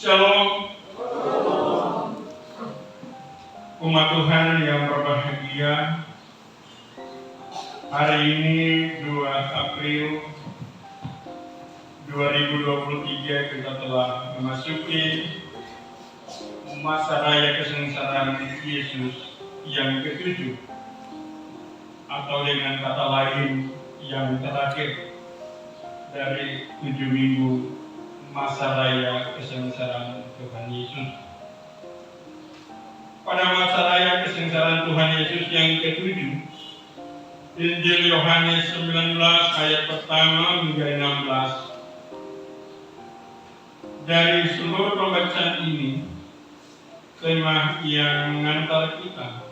Shalom. Umat Tuhan yang berbahagia, hari ini 2 April 2023 kita telah memasuki masa raya kesengsaraan Yesus yang ke-7, atau dengan kata lain yang terakhir dari 7 minggu masa raya kesengsaraan Tuhan Yesus. Pada masa raya kesengsaraan Tuhan Yesus yang ke-7, Injil Yohanes 19 ayat pertama hingga 16. Dari seluruh pembacaan ini, tema yang mengantar kita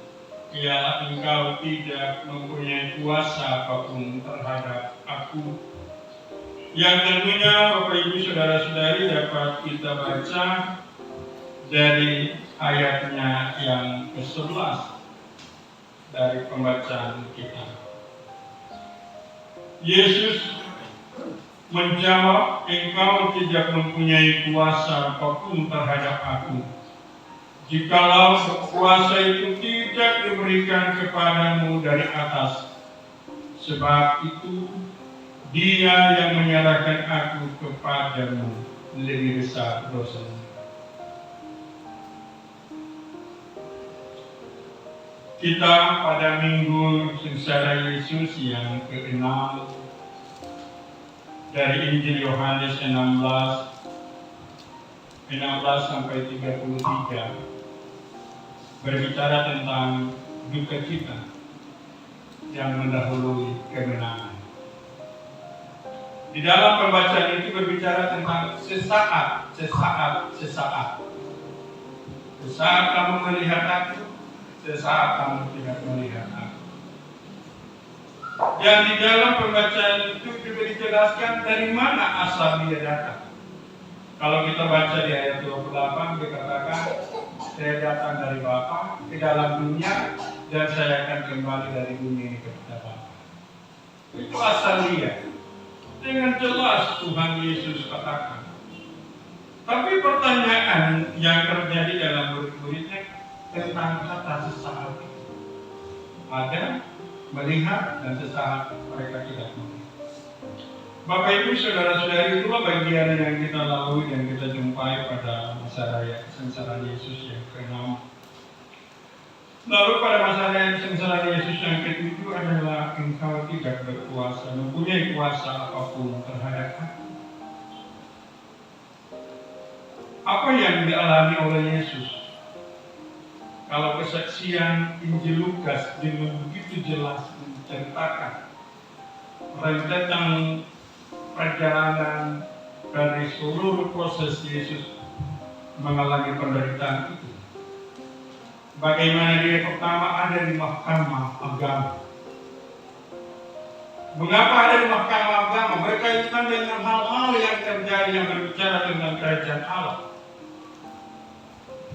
ialah engkau tidak mempunyai kuasa apapun terhadap aku. Yang tentunya Bapak Ibu Saudara-saudari dapat kita baca dari ayatnya yang ke-11 dari pembacaan kita. Yesus menjawab, engkau tidak mempunyai kuasa apapun terhadap aku. Jikalau kuasa itu tidak diberikan kepadamu dari atas, sebab itu Dia yang menyerahkan aku kepadamu lebih besar dosanya. Kita pada minggu sengsara Yesus yang ke-6 dari Injil Yohanes 16 sampai 33 berbicara tentang duka cita yang mendahului kemenangan. Di dalam pembacaan itu berbicara tentang sesaat kamu melihat aku, sesaat kamu tidak melihat aku. Dan di dalam pembacaan itu juga dijelaskan dari mana asal dia datang. Kalau kita baca di ayat 28 dikatakan, saya datang dari Bapa ke dalam dunia dan saya akan kembali dari dunia ini kepada Bapa. Itu asal dia. Dengan jelas Tuhan Yesus katakan. Tapi pertanyaan yang terjadi dalam murid-muridnya tentang kata sesaat itu. Ada, melihat, dan sesaat mereka tidak melihat. Bapak Ibu Saudara-saudari, itulah bagian yang kita lalui dan kita jumpai pada masa raya kesengsaraan Yesus yang ke-6. Lalu pada masa raya kesengsaraan Yesus yang ke-7 adalah engkau tidak berkuasa, mempunyai kuasa apapun terhadap aku. Apa yang dialami oleh Yesus? Kalau kesaksian Injil Lukas dengan begitu jelas menceritakan rentetan perjalanan dari seluruh proses Yesus mengalami penderitaan itu. Bagaimana dia pertama ada di mahkamah agama. Mengapa ada di mahkamah agama? Berkaitan dengan hal-hal yang terjadi yang berbicara tentang kerajaan Allah.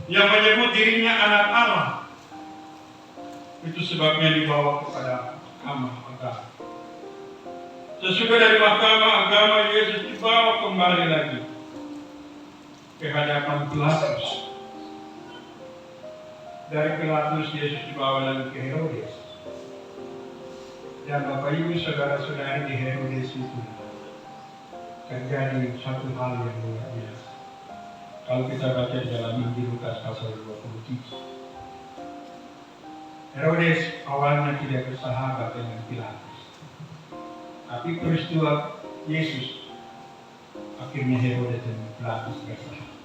Yang menyebut dirinya anak Allah. Itu sebabnya dibawa kepada mahkamah agama. Sesudah dari mahkamah agama, Yesus dibawa kembali lagi ke hadapan Pilatus. Dari Pilatus, Yesus dibawa lagi ke Herodes. Dan Bapak Ibu Saudara-saudari, di Herodes itu terjadi satu hal yang luar biasa. Kalau kita baca di dalam Injil Lukas pasal 23, Herodes awalnya tidak bersahabat dengan Pilatus. Tapi peristiwa Yesus, akhirnya Herodes dan Pilatus bersahabat.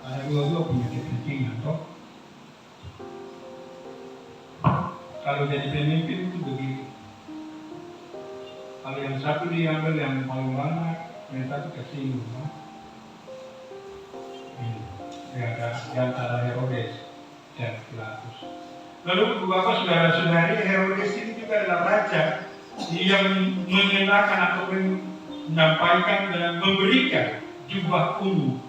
Ada dua-dua punya kepentingan, toh. Kalau jadi pemimpin itu begitu. Kalau yang satu diambil yang paling banyak, yang satu kesinggung. Ini ada di antara Herodes dan Pilatus. Lalu Bapak Saudara-saudari, Herodes ini juga adalah raja yang mengenakan atau menyampaikan dan memberikan jubah ungu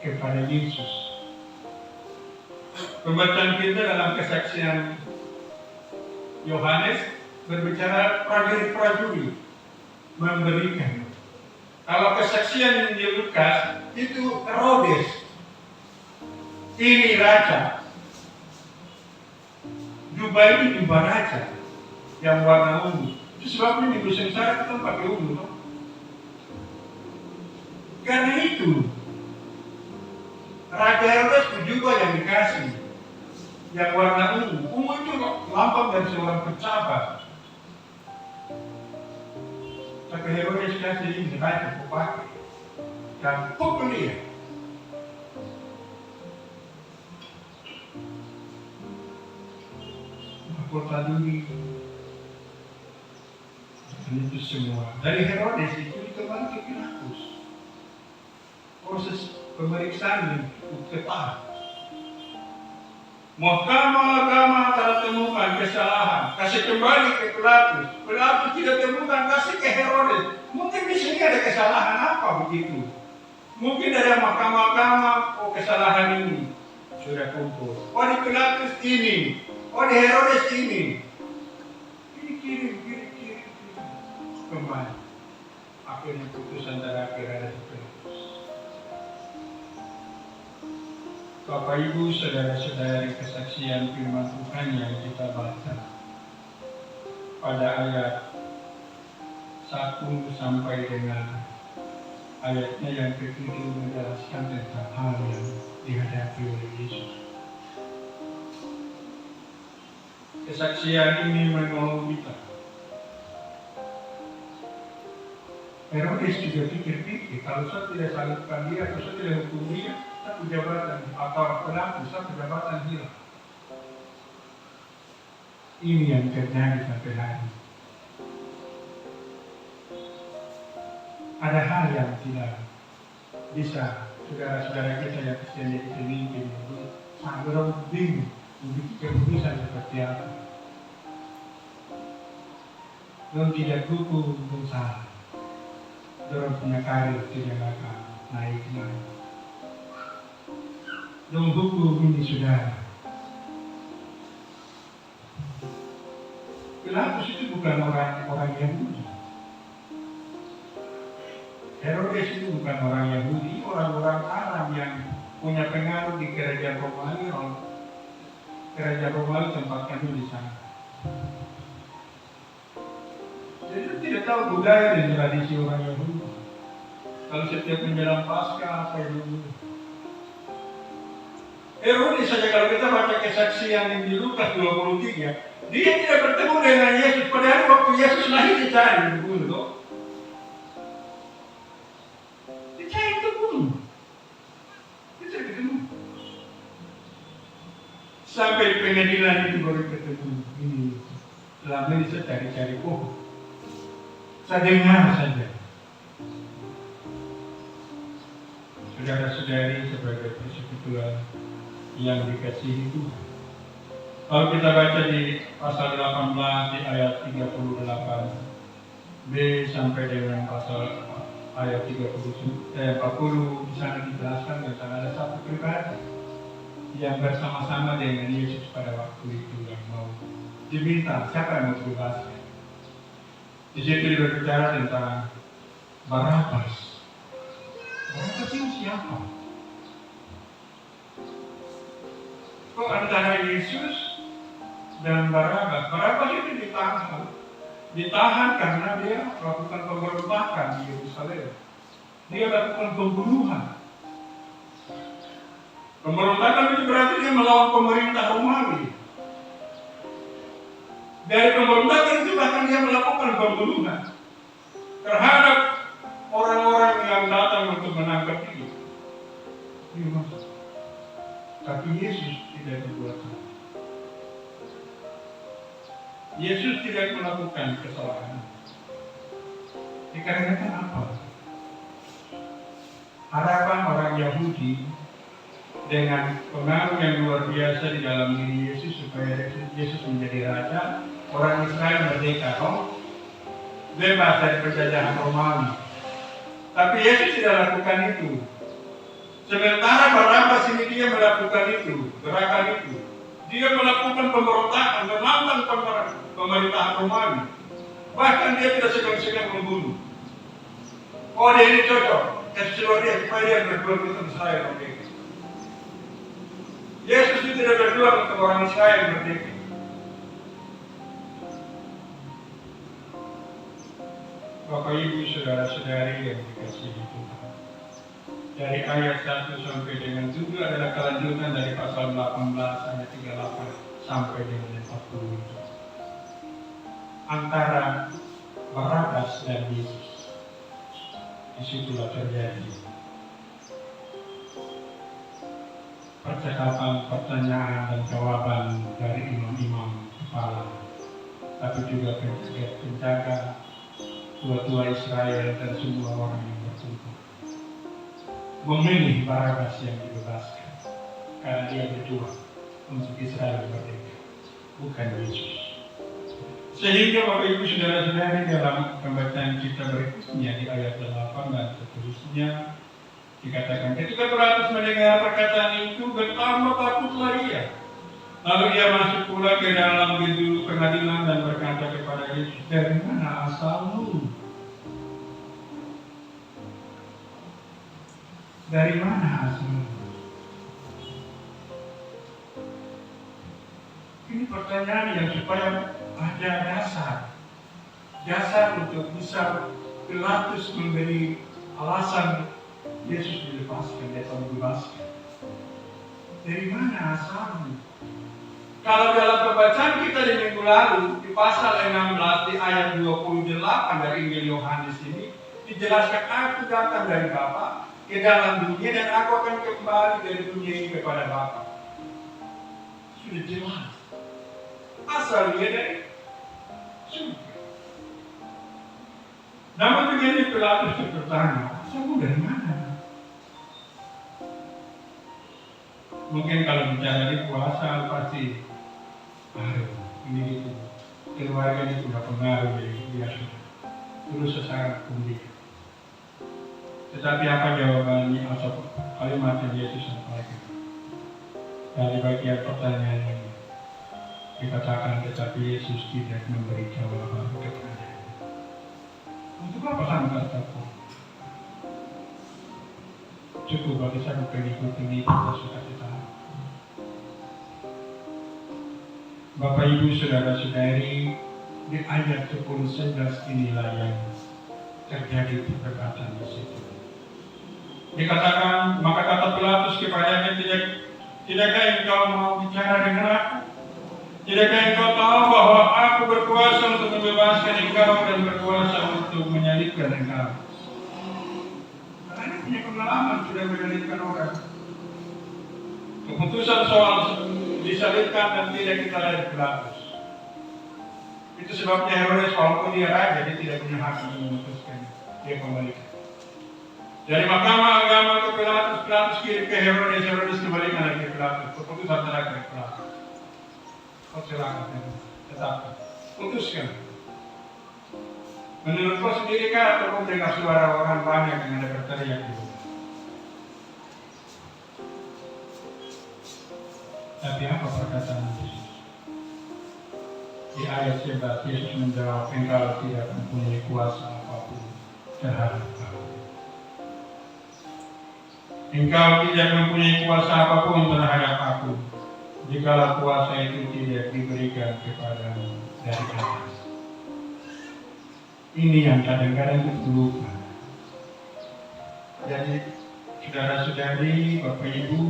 kepada Yesus. Pembacaan kita dalam kesaksian Yohanes berbicara prajurit-prajurit memberikan. Kalau kesaksian Injil Lukas itu Herodes. Ini raja. Jubah ini jubah raja yang warna ungu. Itu sebabnya di Nusantara kita pakai ungu. Karena itu Raja Herodes juga yang dikasih yang warna ungu. Ungu itu lambang dari seorang pejabat. Tapi Herodes kasih ini raja pakai dan populer. Kota dunia itu semua dari Herodes itu dikembali ke Pilatus. Proses pemeriksaan ketat. Mahkamah Agama telah temukan kesalahan, kasih kembali ke Pilatus. Pilatus tidak temukan, kasih ke Herodes. Mungkin di sini ada kesalahan apa begitu? Mungkin dari Mahkamah Agama, oh kesalahan ini sudah kumpul. Oh di Pilatus ini, oh di Herodes ini. Kirim. Kembali. Akhirnya putusan terakhir ada di Pilatus. Bapak Ibu, saudara-saudari, kesaksian firman Tuhan yang kita baca pada ayat 1 sampai dengan ayatnya yang ke-7 menjelaskan tentang hal yang dihadapi oleh Yesus. Kesaksian ini menolong kita. Herodes juga pikir-pikir, kalau saya tidak salibkan dia, atau saya tidak hukum dia, satu jabatan atau pelaku, satu jabatan hilang. Ini yang terjadi sampai hari. Ada hal yang tidak bisa saudara-saudara kita yang Kristen jadi pemimpin itu sangat bingung untuk keputusan seperti apa. Dorang tidak hukum untuk salah. Dorang punya karir tidak akan naik. Dorang hukum ini saudara. Pilatus itu bukan orang Yahudi. Herodes itu bukan orang Yahudi, orang-orang Arab yang punya pengaruh di kerajaan Romawi. Kerajaan Romawi tempatnya di sana. Jadi tidak tahu budaya dan tradisi orang Yahudi. Kalau setiap menjelang Paskah apa dulu. Herodes saja kalau kita baca kesaksian yang di Lukas 23, dia tidak bertemu dengan Yesus. Padahal waktu Yesus lahir dicari dulu. Dicari dulu. Dicari ketemu. Sampai pengadilan itu baru ketemu. Ini selama ini saya cari-cari saya dengar saja. Saudara-saudari sebagai persekutuan yang dikasihi Tuhan. Kalau kita baca di pasal 18 di ayat 38b sampai dengan pasal ayat 40 di sana dijelaskan tentang ada satu pribadi yang bersama-sama dengan Yesus pada waktu itu yang mau diminta siapa yang mau dibebaskan. Di situ berbicara tentang Barabas. Barabas itu siapa? Kok antara Yesus dan Barabas? Barabas itu ditahan karena dia melakukan pemberontakan di Yerusalem. Dia melakukan pembunuhan. Pemberontakan itu berarti dia melawan pemerintah Romawi. Dari pemberontakan itu bahkan dia melakukan pembunuhan terhadap orang-orang yang datang untuk menangkap dia. Tapi Yesus tidak berbuat salah. Yesus tidak melakukan kesalahan. Dikarenakan apa? Harapan orang Yahudi dengan pengaruh yang luar biasa di dalam diri Yesus supaya Yesus menjadi raja, orang Israel merdeka, bebas dari penjajahan Romawi. Tapi Yesus tidak lakukan itu. Sementara Barabas ini dia melakukan itu, gerakan itu. Dia melakukan pemberontakan, menantang pemerintahan Romawi. Bahkan dia tidak segan-segan membunuh. Oh dia ini cocok. kasih dia supaya dia berjuang untuk Israel merdeka. Yesus itu tidak berjuang untuk orang Israel merdeka. Bapak Ibu saudara-saudari yang dikasihi Tuhan, dari ayat 1 sampai dengan 7 adalah kelanjutan dari pasal 18 ayat 38 sampai dengan 40 itu. Antara Barabas dan Yesus, disitulah terjadi percakapan, pertanyaan dan jawaban dari imam-imam kepala, tapi juga penjaga, tua-tua Israel dan semua orang yang berkumpul memilih Barabas yang dibebaskan karena dia berjuang untuk Israel merdeka, bukan Yesus. Sehingga Bapak Ibu saudara-saudari, dalam pembacaan kita berikutnya di ayat 8 dan seterusnya dikatakan, ketika Pilatus mendengar perkataan itu, betapa takutlah ia. Lalu ia masuk pula ke dalam gedung pengadilan dan berkata kepada Yesus, dari mana asalmu? Dari mana asalmu? Ini pertanyaan yang supaya ada dasar untuk bisa Pilatus memberi alasan Yesus dilepaskan atau dibebaskan. Dari mana asalmu? Kalau dalam pembacaan kita di minggu lalu di pasal 16 di ayat 28 dari Injil Yohanes ini dijelaskan, aku datang dari Bapa ke dalam dunia dan aku akan kembali dari dunia ini kepada Bapa. Sudah jelas. Asal dia dari surga. Namun begini Pilatus bertanya, asalmu dari mana? Mungkin kalau bicara di puasa pasti ini itu keluarga ini sudah pengaruh dari dia sudah terus sesaat kemudian. Tetapi apa jawabannya atau kalimat yang Yesus sampaikan dari bagian pertanyaan ini? Dikatakan tetapi Yesus tidak memberi jawaban kepadanya. Untuk apa sampai takut? Cukup bagi saya pengikut-pengikut yang suka kita. Bapak Ibu saudara-saudari, di ayat 10-11 inilah yang terjadi perdebatan di situ. Dikatakan, maka kata Pilatus kepadanya, tidakkah engkau mau bicara dengan aku? Tidakkah engkau tahu bahwa aku berkuasa untuk membebaskan engkau dan berkuasa untuk menyalibkan engkau? Karena ini punya pengalaman sudah menyalibkan orang. Keputusan soal disalibkan dan tidak kita lihat Pilatus. Itu sebabnya Herodes walaupun dia raja, dia tidak punya hak untuk memutuskan dia kembalikan. Dari Mahkamah Agama ke Pilatus kirim ke Herodes kembalikan lagi ke Pilatus. Keputusan terakhir Pilatus. Kau silakan, tetapi putuskan. Menurut kau sendiri kah atau kau dengar suara orang banyak yang ada berteriak di rumah? Tapi apa perkataan Yesus? Di ayat 11 Yesus menjawab, engkau tidak mempunyai kuasa apapun terhadap aku. Engkau tidak mempunyai kuasa apapun terhadap aku, jikalau kuasa itu tidak diberikan kepadamu dari atas. Ini yang kadang-kadang kita lupa. Jadi, saudara-saudari, Bapak Ibu,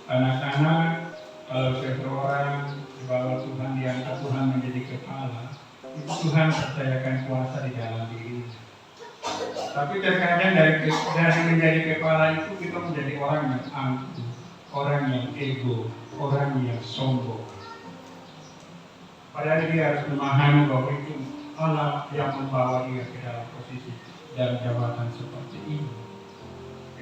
anak-anak, kalau seseorang di bawah Tuhan, diangkat Tuhan menjadi kepala, itu Tuhan percayakan kuasa di dalam dirinya. Tapi terkadang dari menjadi kepala itu kita menjadi orang yang angkuh, orang yang ego, orang yang sombong. Padahal dia harus memahami bahwa itu Allah yang membawa dia ke dalam posisi dan jabatan seperti ini.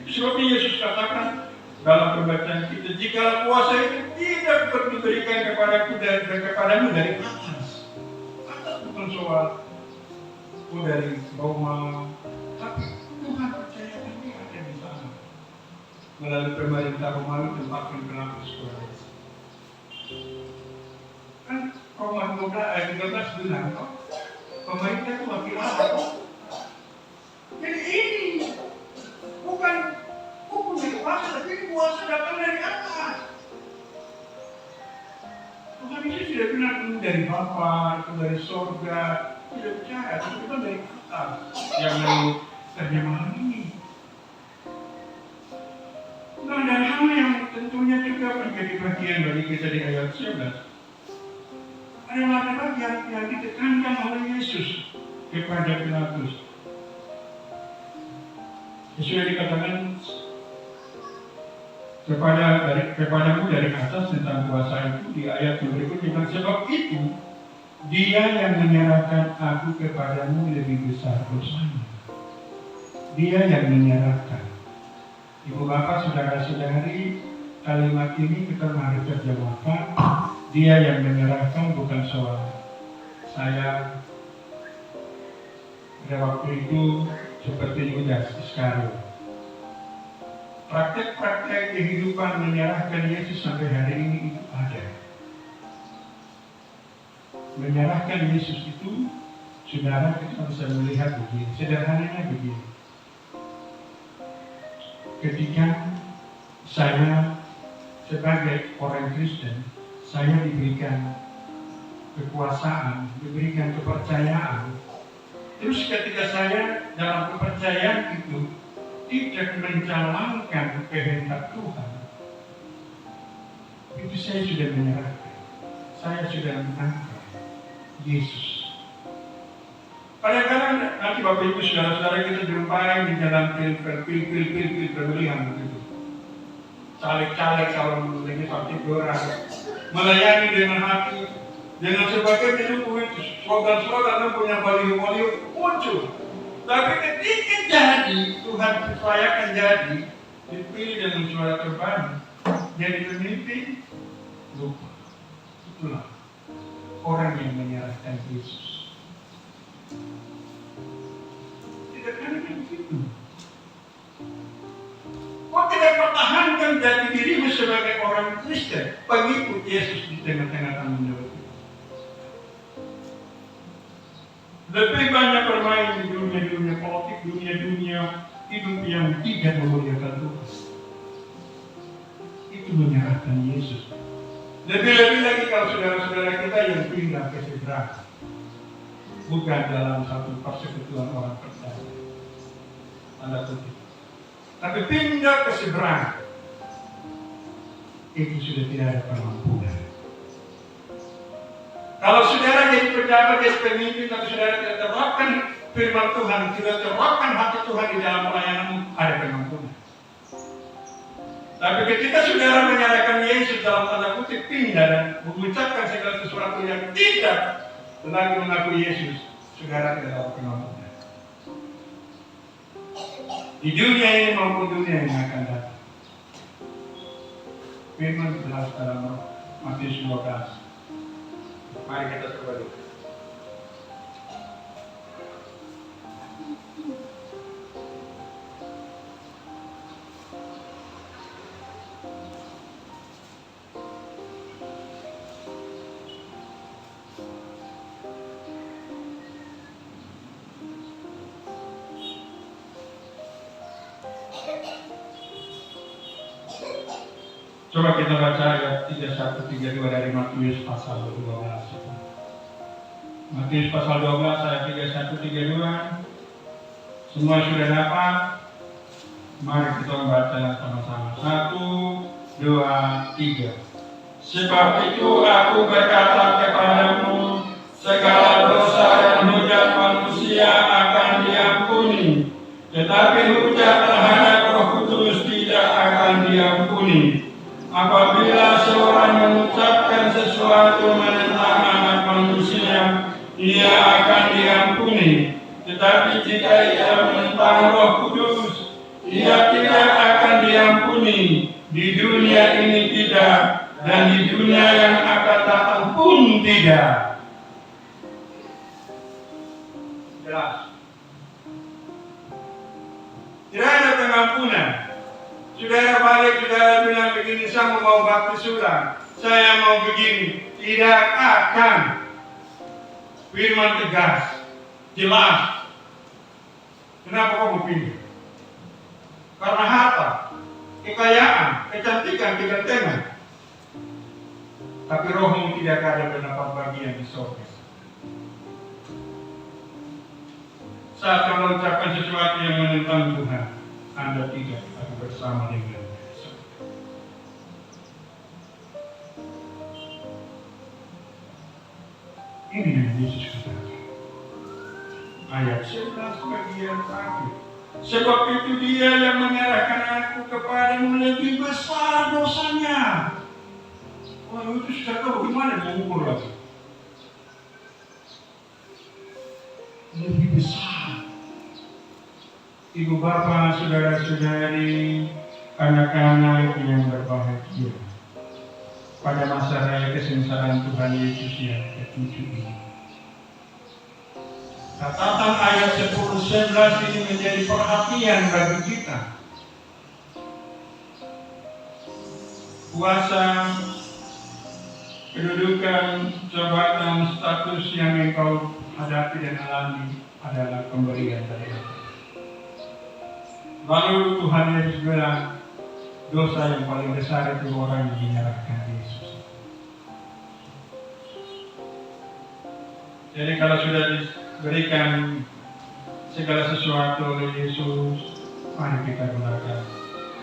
Itu sebabnya Yesus katakan dalam pembacaan kita, jika kuasa itu tidak diberikan kepadaku dan kepadamu dari atas. Atas bukan soal dari Roma, tapi Tuhan percayakan dia ada di sana. Melalui pemerintah Romawi tempatkan Pilatus kepada Yesus. Kan Roma 13 bilang kok pemerintah itu wakil Allah. Jadi ini tapi kuasa datang dari atas. Tuhan Yesus tidak bilang itu dari Bapa, itu dari surga, tidak percaya, tapi itu dari atas yang mau terjemahan ini. Nah, dan hal yang tentunya juga menjadi bagian bagi kita di ayat 11 adalah yang ditekankan oleh Yesus kepada Pilatus. Sesuai dikatakan kepadamu dari atas tentang kuasa itu di ayat yang berikutnya. Sebab itu dia yang menyerahkan aku kepadamu lebih besar dosanya. Dia yang menyerahkan. Ibu bapak, saudara-saudari, kalimat ini kita harus terjemahkan. Dia yang menyerahkan, bukan soal saya pada waktu itu seperti Yudas Iskariot. Praktek-praktek kehidupan menyerahkan Yesus sampai hari ini itu ada. Menyerahkan Yesus itu, saudara, kita bisa melihat begini, sederhananya begini. Ketika saya sebagai orang Kristen, saya diberikan kekuasaan, diberikan kepercayaan. Terus ketika saya dalam kepercayaan itu tidak menjalankan kehendak Tuhan, itu saya sudah menyerahkan. Saya sudah menangkap Yesus. Kadang-kadang nanti Bapak Ibu saudara-saudara kita jumpai di dalam pil pemilihan begitu. Caleg-caleg calon legislatif orang melayani dengan hati, dengan sebagai pendukung itu slogan-slogan punya baliho-baliho muncul. Tapi ketika jadi Tuhan percayakan jadi dipilih dengan suara terbanyak jadi pemimpin, lupa. Itulah orang yang menyerahkan Yesus. Tidak ada begitu. Kau tidak pertahankan jati dirimu sebagai orang Kristen, pengikut Yesus di tengah-tengah tanggung jawab. Lebih banyak bermain di dunia politik, dunia hidup yang tidak memuliakan Tuhan. Itu menyerahkan Yesus. Lebih-lebih lagi kalau saudara-saudara kita yang pindah ke seberang, bukan dalam satu persekutuan orang percaya, tanda kutip, tapi pindah ke seberang, itu sudah tidak ada pengampunan. Kalau saudara jadi pejabat, jadi pemimpin, tapi saudara tidak terapkan firman Tuhan, tidak terapkan hati Tuhan di dalam pelayananmu, ada pengampunan. Tapi ketika saudara menyerahkan Yesus dalam tanda kutip pindah dan mengucapkan segala sesuatu yang tidak lagi mengakui Yesus, saudara tidak dapat pengampunan. Di dunia ini maupun dunia yang akan datang. Firman jelas dalam Matius 12. Mari kita coba lihat. Coba kita baca ayat 31-32 dari Matius pasal 12. Matius pasal 12 ayat 31-32. Semua sudah dapat? Mari kita membaca sama-sama. 1, 2, 3. Sebab itu aku berkata kepadamu, segala dosa dan hujat manusia akan diampuni, tetapi hujat terhadap Roh Kudus tidak akan diampuni. Apabila seorang mengucapkan sesuatu menentang anak manusia, ia akan diampuni. Tetapi jika ia menentang Roh Kudus, ia tidak akan diampuni. Di dunia ini tidak, dan di dunia yang akan datang pun tidak. Jelas. Tidak ada pengampunan. Saudara balik, saudara bilang begini, saya mau baptis ulang, saya mau begini, tidak akan. Firman tegas, jelas. Kenapa kamu pilih? Karena harta. kekayaan, kecantikan, kegantengan. Tapi rohmu tidak ada mendapat bagian di surga. Saat kamu ucapkan sesuatu yang menentang Tuhan, Anda tidak akan bersama dengan Dia. Ini yang Yesus katakan. Ayat 11 bagian terakhir. Sebab itu Dia yang menyerahkan aku kepadamu lebih besar dosanya. Wah, itu sudah tahu bagaimana mengukur lagi. Lebih besar. Ibu bapa, saudara-saudari, anak-anak yang berbahagia. Pada masa raya kesengsaraan Tuhan Yesus yang ke-7 ini. Catatan ayat 10-11 ini menjadi perhatian bagi kita. Kuasa, kedudukan, jabatan, status yang engkau hadapi dan alami adalah pemberian dari Allah. Lalu Tuhan Yesus bilang, dosa yang paling besar itu orang yang menyerahkan Yesus. Jadi kalau sudah diberikan segala sesuatu oleh Yesus, mari kita gunakan,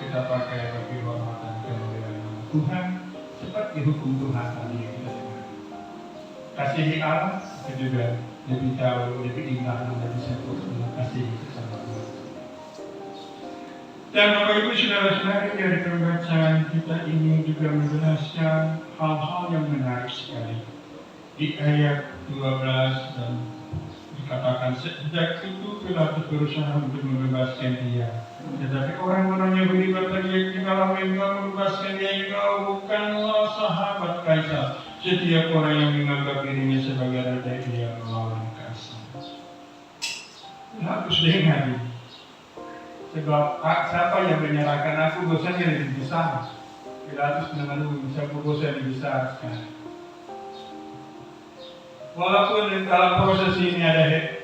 kita pakai bagi hormatan kemuliaan Tuhan, seperti hukum Tuhan tadi yang kita dengar. Kasihi Allah, itu juga lebih jauh, lebih indah, dan lebih sempurna kasih sesama Tuhan. Dan Bapak Ibu saudara-saudari, dari pembacaan kita ini juga menjelaskan hal-hal yang menarik sekali. Di ayat 12 dan dikatakan sejak itu Pilatus berusaha untuk membebaskan Dia. Tetapi orang-orang Yahudi berteriak di dalam engkau membebaskan Dia, engkau bukanlah sahabat Kaisar. Setiap orang yang menganggap dirinya sebagai raja dia melawan Kaisar. Pilatus dengar ini. Sebab siapa yang menyerahkan aku, dosanya lebih besar. Pilatus menanggung siapa dosa lebih besar sekali. Walaupun dalam proses ini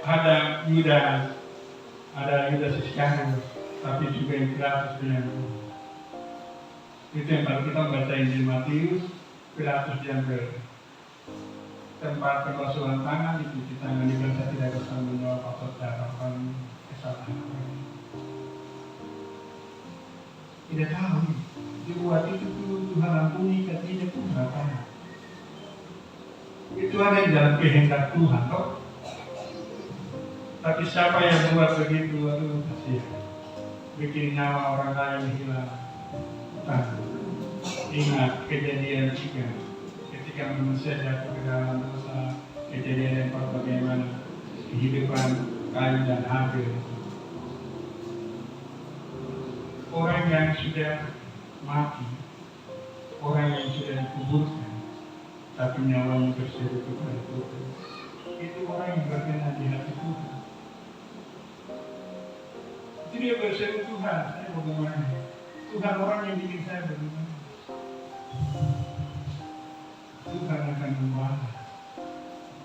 ada Yudas, ada Yudas Iskariot, tapi juga yang Pilatus bilang. Itu yang kalau kita baca Injil Matius, Pilatus diambil tempat pembasuhan tangan, dicuci tangan, dibilang tidak bersama menjawab atau darahkan kesalahan. Tidak tahu, dibuat itu Tuhan ampuni, tidak Tuhan apa. Itu ada di dalam kehendak Tuhan, toh. Tapi siapa yang buat begitu, aduh kasihan. Bikin nyawa orang lain hilang. Ingat kejadian 3, ketika manusia jatuh ke dalam dosa, kejadian yang bagaimana kehidupan Kain dan Habil. Orang yang sudah mati, orang yang sudah dikuburkan, tapi nyawanya berseri kepada Tuhan, itu orang yang berkenan di hati Tuhan. Itu dia berseru Tuhan, saya bagaimana? Tuhan orang yang bikin saya bagaimana? Tuhan akan membalas.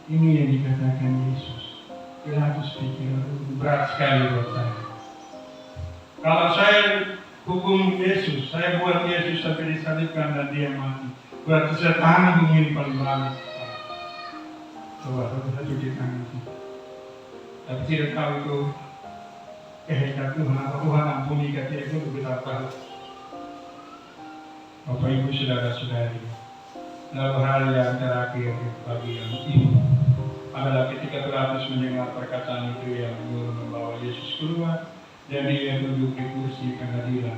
Ini yang dikatakan Yesus. Pilatus pikir berat sekali buat saya. Kalau saya hukum Yesus, saya buat Yesus sampai disalibkan dan dia mati, berarti saya tanggung ini paling berat. Coba saya cuci tangan. Tapi tidak tahu itu kehendak Tuhan, apa Tuhan ampuni ketika itu betapa. Bapak Ibu saudara-saudari, lalu hal yang terakhir bagi yang ini adalah ketika Pilatus mendengar perkataan itu yang menyuruh membawa Yesus keluar dan dia duduk di kursi pengadilan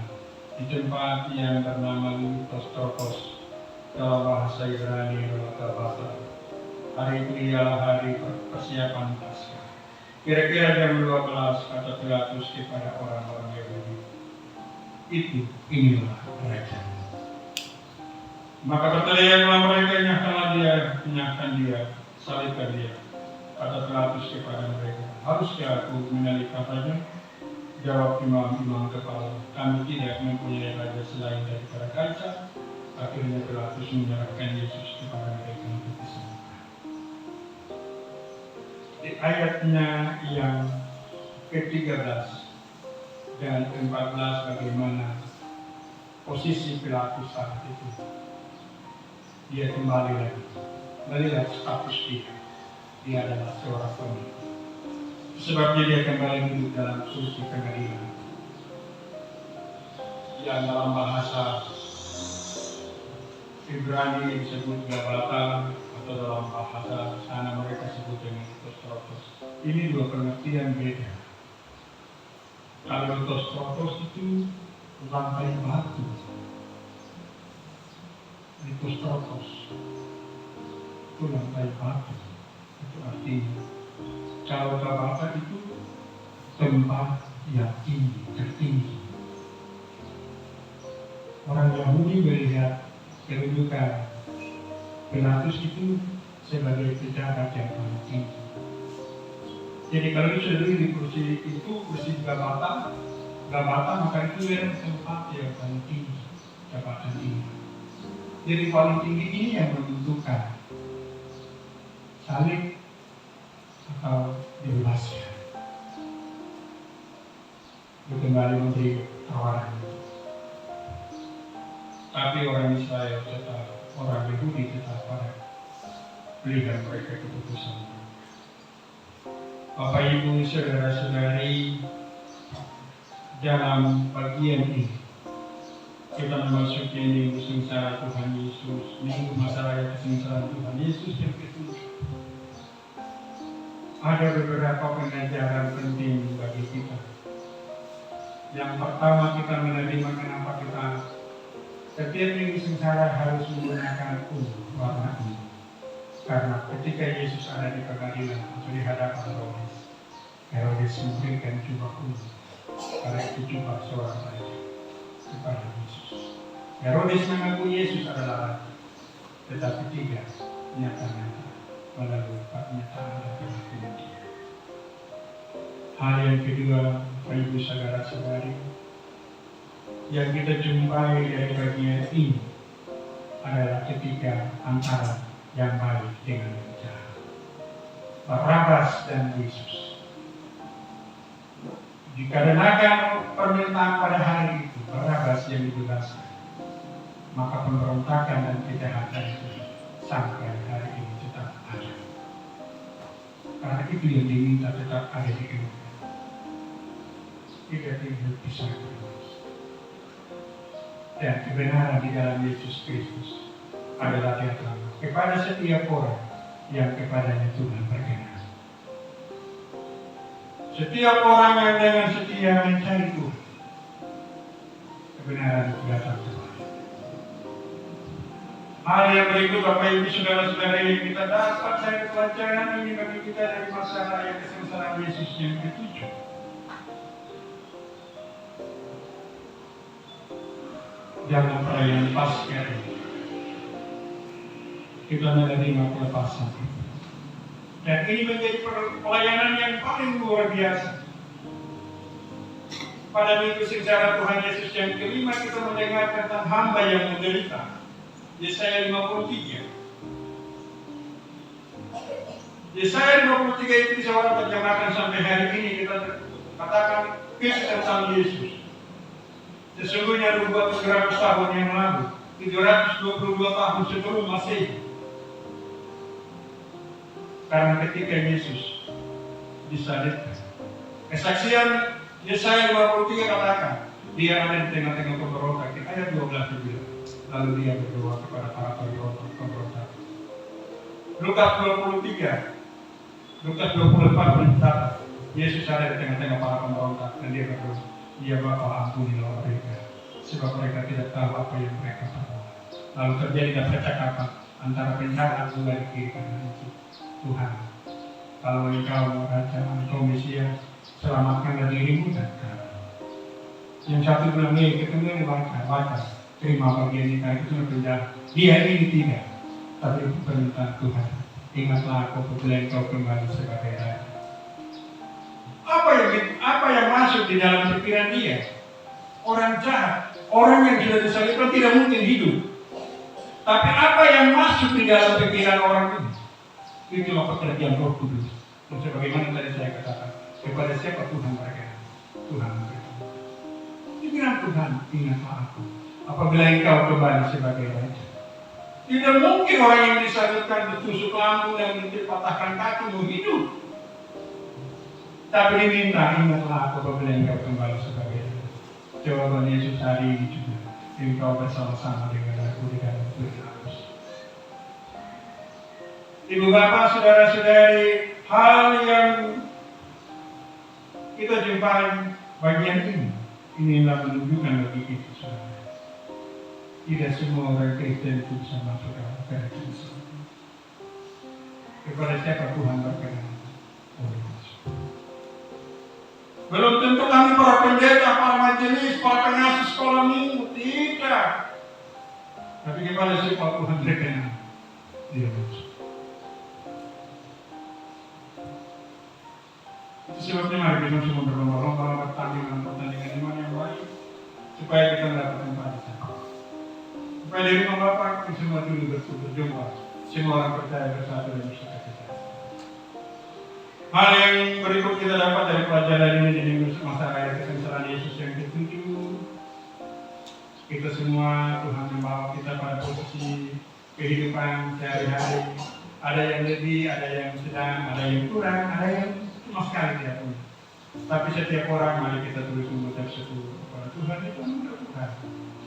di tempat yang bernama Litostrophos, dalam bahasa Ibrani Rota. Hari itu ialah hari persiapan Paskah. Kira-kira jam 12 kata Pilatus kepada orang-orang Yahudi, inilah raja. Maka berteriaklah mereka, nyahkan dia, salibkan dia. Kata Pilatus kepada mereka, haruskah aku menyalibkan raja? Jawab imam-imam kepala, kami tidak mempunyai raja selain daripada Kaisar. Akhirnya Pilatus menyerahkan Yesus kepada mereka untuk disembuhkan. Di ayatnya yang ke-13 dan ke-14 bagaimana posisi Pilatus saat itu. Dia kembali lagi melihat status dia. Dia adalah seorang pemimpin. Sebabnya dia kembali duduk dalam kursi pengadilan. Yang dalam bahasa Ibrani disebut Gabata, atau dalam bahasa sana mereka sebut dengan Litostrotos. Ini dua pengertian beda. Kalau Litostrotos itu lantai batu, Litostrotos itu lantai batu. Itu artinya kalau Gabata itu tempat yang tinggi, tertinggi. Orang Yahudi melihat kedudukan Pilatus itu sebagai pejabat yang paling tinggi. Jadi kalau disuruh di kursi itu, kursi Gabata maka itu adalah tempat yang paling tinggi, jabatan ini. Jadi paling tinggi ini yang menentukan salib atau dibebaskan. Itu kembali menteri tawaran. Tapi orang Israel tetap, orang Yahudi tetap pada pilihan mereka keputusan. Bapak Ibu saudara-saudari, dalam bagian ini kita memasuki minggu sengsara Tuhan Yesus, minggu masa raya kesengsaraan Tuhan Yesus yang ke-7. Ada beberapa pengajaran penting bagi kita. Yang pertama, kita menerima kenapa kita setiap minggu sengsara harus menggunakan warna ungu. Karena ketika Yesus ada di pengadilan atau di hadapan Herodes memberikan jubah ungu. Karena itu jubah seorang raja kepada Yesus. Herodes mengaku Yesus adalah raja, tetapi tidak nyata-nyata melalui pernyataan dan pengakuan dia. Hal yang kedua, Bapak Ibu saudara-saudari, yang kita jumpai dari bagian ini adalah ketika antara yang baik dengan yang jahat, Barabas dan Yesus. Dikarenakan permintaan pada hari itu Barabas yang dibebaskan, maka pemberontakan dan kejahatan itu sampai hari ini tetap ada. Karena itu yang diminta tetap ada di dunia. Tidak dipisahkan. Dan kebenaran di dalam Yesus Kristus adalah nyata kepada setiap orang yang kepadanya Tuhan berkenan. Setiap orang yang dengan setia mencari Tuhan, kebenaran itu datang kepada. Hal yang berikut Bapak Ibu saudara-saudari yang kita dapat dari pelajaran ini bagi kita dari masa raya kesengsaraan Yesus yang ke-7. Dalam perayaan Paskah kita menerima kelepasan. Dan ini menjadi pelayanan yang paling luar biasa. Pada minggu sengsara Tuhan Yesus yang kelima kita mendengar tentang hamba yang menderita. Yesaya 53. Yesaya 53 itu bisa orang terjemahkan sampai hari ini. Kita katakan kisah tentang Yesus. Sesungguhnya 200 tahun yang lalu, 722 tahun sebelum Masehi. Karena ketika Yesus disalibkan, kesaksian Yesaya 53 katakan, dia ada di tengah-tengah pemberontak. Di ayat 12 dibilang, lalu dia berdoa kepada para pemberontak. Lukas 24 mencatat, Yesus ada di tengah-tengah para pemberontak dan dia berdoa, ya Bapa, ampunilah mereka, sebab mereka tidak tahu apa yang mereka perbuat. Lalu terjadi percakapan antara penjahat juga di kiri kanan itu. Tuhan, kalau engkau raja, engkau Mesias, selamatkanlah dirimu dan kami. Yang satu bilang, ketemu baca, terima bagian ini, itu penjahat. Dia ini tidak, tapi itu permintaan Tuhan. Ingatlah aku apabila engkau kembali sebagai raja. Apa yang masuk di dalam pikiran dia? Orang jahat, orang yang sudah disalibkan tidak mungkin hidup. Tapi apa yang masuk di dalam pikiran orang ini? Itulah pekerjaan Roh Kudus. Dan sebagaimana tadi saya katakan, kepada siapa Tuhan berkenan? Tuhan berkenan. Pikiran Tuhan, ingatlah aku apabila engkau kembali sebagai raja. Tidak mungkin orang yang disalibkan, ditusuk lambung dan dipatahkan kaki mau hidup. Tapi diminta, ingatlah aku apabila engkau kembali sebagai raja. Jawaban Yesus hari ini juga, engkau bersama-sama dengan aku di dalam Firdaus. Ibu bapak, saudara-saudari, hal yang kita jumpai bagian inilah menunjukkan bagi kita saudara. Tidak semua orang Kristen itu bisa masuk dalam kerajaan surga. Kepada siapa Tuhan berkenan? Belum tentu kami para pendeta, para majelis, para pengasuh sekolah minggu, tidak. Tapi kepada siapa Tuhan berkenan? Dia masuk. Itu sebabnya mari kita semua berlomba-lomba pertandingan iman yang baik supaya kita mendapatkan balasan. Supaya dari rumah Bapak kita semua dulu berjumpa, semua orang percaya bersatu dan bersatu kita. Hal yang berikut kita dapat dari pelajaran ini di masa raya kesengsaraan Yesus yang ke-7. Kita semua Tuhan membawa kita pada posisi kehidupan sehari-hari. Ada yang lebih, ada yang sedang, ada yang kurang, ada yang sama sekali tidak punya. Tapi setiap orang mari kita terus mengucap syukur kepada Tuhan. Itu anugerah Tuhan,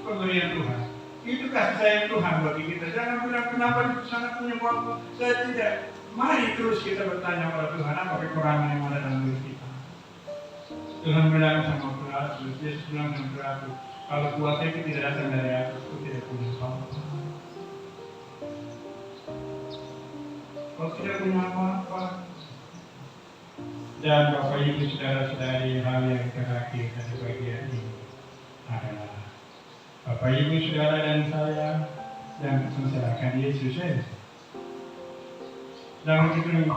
pemberian Tuhan. Itu kasih sayang Tuhan bagi kita. Jangan bilang kenapa itu sangat punya waktu. Saya tidak. Mari terus kita bertanya pada Tuhan apa kekurangan yang ada dalam diri kita. Tuhan bilang sama Pilatus, Yesus bilang sama Pilatus, kalau kuasa itu tidak datang dari atas, aku tidak punya apa-apa. Kalau tidak punya apa-apa. Dan Bapak Ibu saudara-saudari, hal yang terakhir dari bagian ini adalah Bapak Ibu saudara dan saya yang menserahkan Yesus saja. Dan itu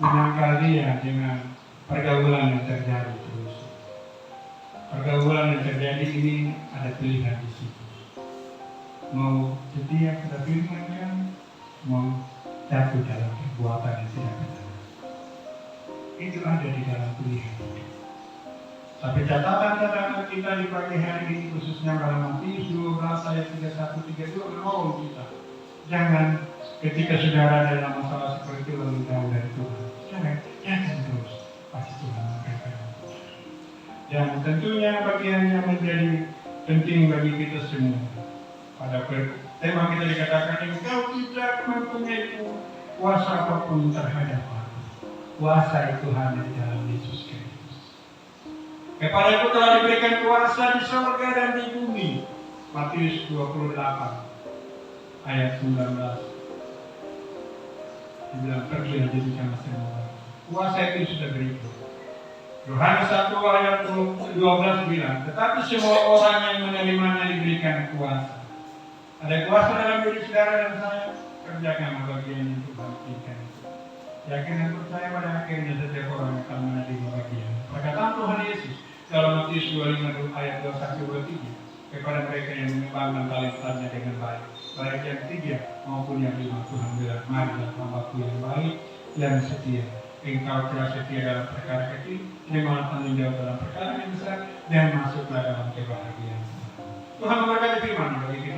menyangkal dia dengan pergaulan yang terjadi terus. Pergaulan yang terjadi ini ada pilihan di situ. Mau setia pada firman-Nya, mau jatuh dalam perbuatan yang tidak benar. Itu ada di dalam pilihan itu. Tapi catatan kita di pagi hari ini khususnya dalam Matius 12 ayat 31-32 menolong kita. Jangan ketika saudara dalam masalah seperti itu lalu jauh dari Tuhan. Jangan terus. Pasti Tuhan memberikan. Dan tentunya bagian yang menjadi penting bagi kita semua. Pada tema kita dikatakan engkau tidak mempunyai kuasa apapun terhadap aku. Kuasa itu hanya di dalam Yesus Kristus. Kepadaku telah diberikan kuasa di surga dan di bumi. Matius 28 ayat 19. Dibilang pergilah jadikan semua. Kuasa itu sudah berikan. Yohanes 1 ayat 12 bilang, tetapi semua orang yang menerimanya diberikan kuasa. Ada kuasa dalam diri saudara dan saya. Kerjakan bagian yang Tuhan berikan. Yakin dan percaya pada akhirnya setiap orang akan menerima bagian. Perkataan Tuhan Yesus dalam Matius 25 ayat 21-23 kepada mereka yang mengembangkan talentanya dengan baik. Baik yang 3 maupun yang 5 Tuhan bilang, marilah hambaku yang baik yang setia. Engkau telah setia dalam perkara kecil, terimalah tanggung jawab dalam perkara yang besar, dan masuklah dalam kebahagiaan. Tuhan memberkati firman bagi kita.